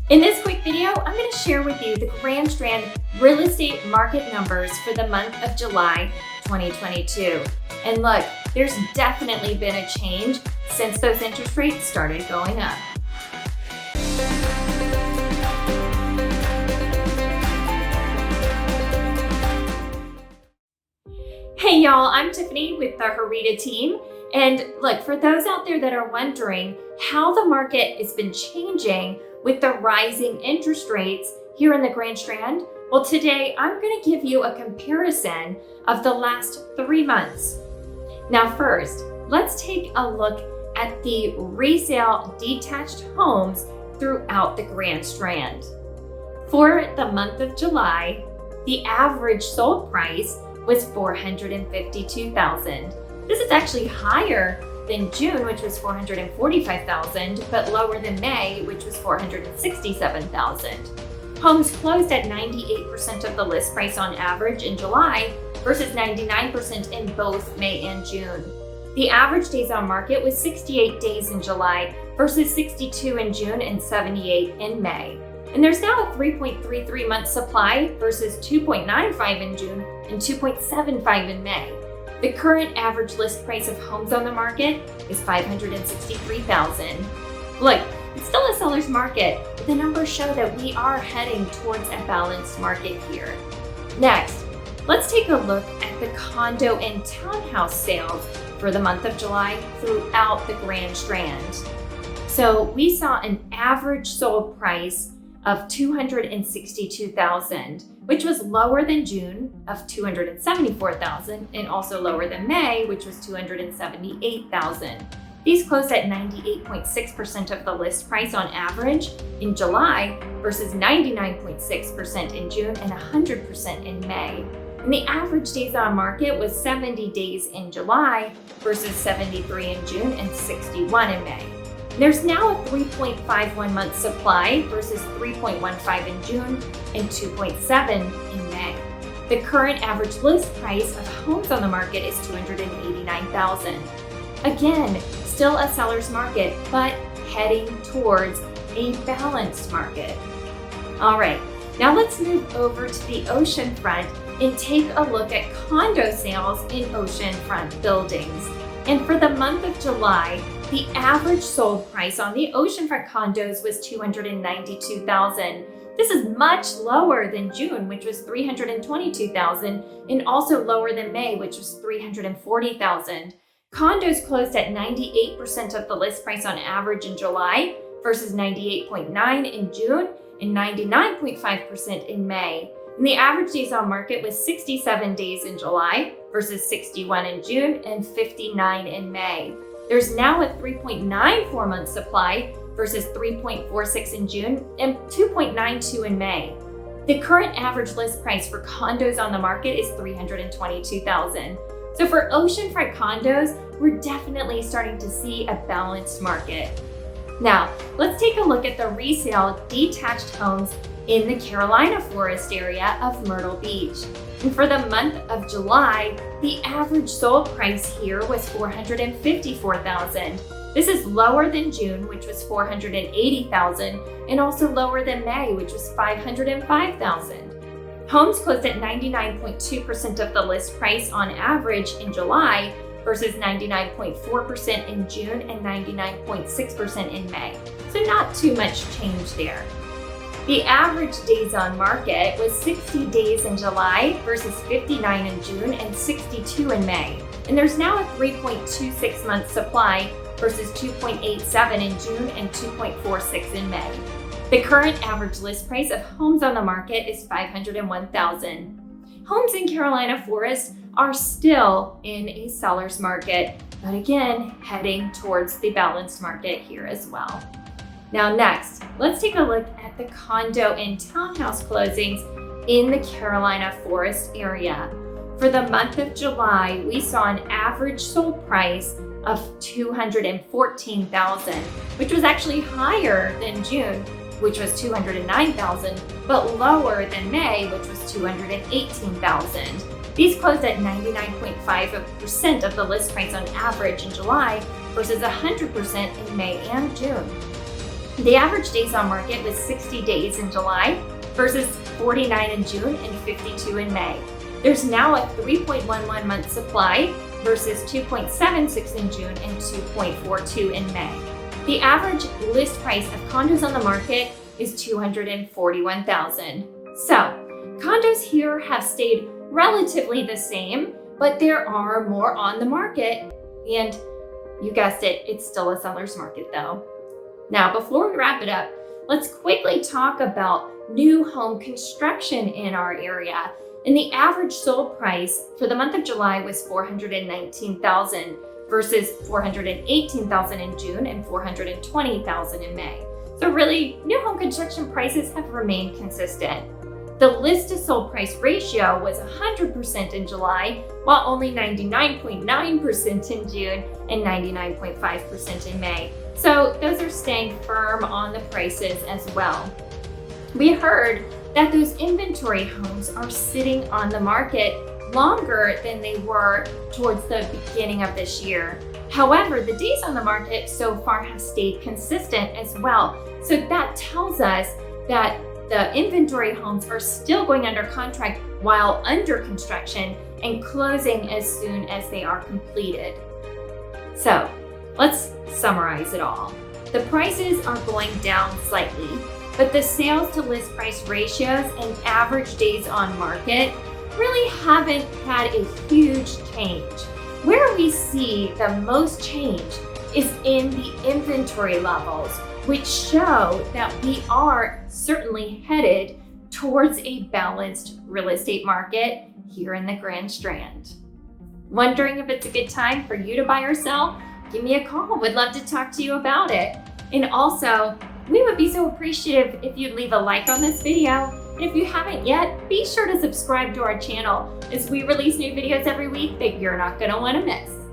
In this quick video, I'm going to share with you the Grand Strand real estate market numbers for the month of July 2022. And look, there's definitely been a change since those interest rates started going up. Hey y'all, I'm Tiffany with the Hereda team. And look, for those out there that are wondering how the market has been changing with the rising interest rates here in the Grand Strand, well, today I'm going to give you a comparison of the last 3 months. Now, first, let's take a look at the resale detached homes throughout the Grand Strand. For the month of July, the average sold price was $452,000. This is actually higher than June, which was $445,000, but lower than May, which was $467,000. Homes closed at 98% of the list price on average in July versus 99% in both May and June. The average days on market was 68 days in July versus 62 in June and 78 in May. And there's now a 3.33 month supply versus 2.95 in June and 2.75 in May. The current average list price of homes on the market is $563,000. Look, it's still a seller's market, but the numbers show that we are heading towards a balanced market here. Next, let's take a look at the condo and townhouse sales for the month of July throughout the Grand Strand. So we saw an average sold price of $262,000, which was lower than June of $274,000 and also lower than May, which was $278,000. These closed at 98.6% of the list price on average in July versus 99.6% in June and 100% in May. And the average days on market was 70 days in July versus 73 in June and 61 in May. There's now a 3.51 month supply versus 3.15 in June and 2.7 in May. The current average list price of homes on the market is $289,000. Again, still a seller's market, but heading towards a balanced market. All right, now let's move over to the oceanfront and take a look at condo sales in oceanfront buildings. And for the month of July, the average sold price on the oceanfront condos was $292,000. This is much lower than June, which was $322,000, and also lower than May, which was $340,000. Condos closed at 98% of the list price on average in July versus 98.9% in June and 99.5% in May. And the average days on market was 67 days in July versus 61 in June and 59 in May. There's now a 3.94 month supply versus 3.46 in June and 2.92 in May. The current average list price for condos on the market is $322,000. So for oceanfront condos, we're definitely starting to see a balanced market. Now, let's take a look at the resale detached homes in the Carolina Forest area of Myrtle Beach. And for the month of July, the average sold price here was $454,000. This is lower than June, which was $480,000, and also lower than May, which was $505,000. Homes closed at 99.2% of the list price on average in July versus 99.4% in June and 99.6% in May. So not too much change there. The average days on market was 60 days in July versus 59 in June and 62 in May. And there's now a 3.26 month supply versus 2.87 in June and 2.46 in May. The current average list price of homes on the market is $501,000. Homes in Carolina Forest are still in a seller's market, but again, heading towards the balanced market here as well. Now next, let's take a look at the condo and townhouse closings in the Carolina Forest area. For the month of July, we saw an average sold price of $214,000, which was actually higher than June, which was $209,000, but lower than May, which was $218,000. These closed at 99.5% of the list price on average in July versus 100% in May and June. The average days on market was 60 days in July versus 49 in June and 52 in May. There's now a 3.11 month supply versus 2.76 in June and 2.42 in May. The average list price of condos on the market is $241,000. So, condos here have stayed relatively the same, but there are more on the market, and you guessed it, it's still a seller's market though. Now, before we wrap it up, let's quickly talk about new home construction in our area. And the average sold price for the month of July was $419,000 versus $418,000 in June and $420,000 in May. So really, new home construction prices have remained consistent. The list to sold price ratio was 100% in July, while only 99.9% in June and 99.5% in May. So those are staying firm on the prices as well. We heard that those inventory homes are sitting on the market longer than they were towards the beginning of this year. However, the days on the market so far have stayed consistent as well. So that tells us that the inventory homes are still going under contract while under construction and closing as soon as they are completed. So let's summarize it all. The prices are going down slightly, but the sales to list price ratios and average days on market really haven't had a huge change. Where we see the most change is in the inventory levels, which show that we are certainly headed towards a balanced real estate market here in the Grand Strand. Wondering if it's a good time for you to buy or sell? Give me a call. Would love to talk to you about it. And also, we would be so appreciative if you'd leave a like on this video. And if you haven't yet, be sure to subscribe to our channel as we release new videos every week that you're not going to want to miss.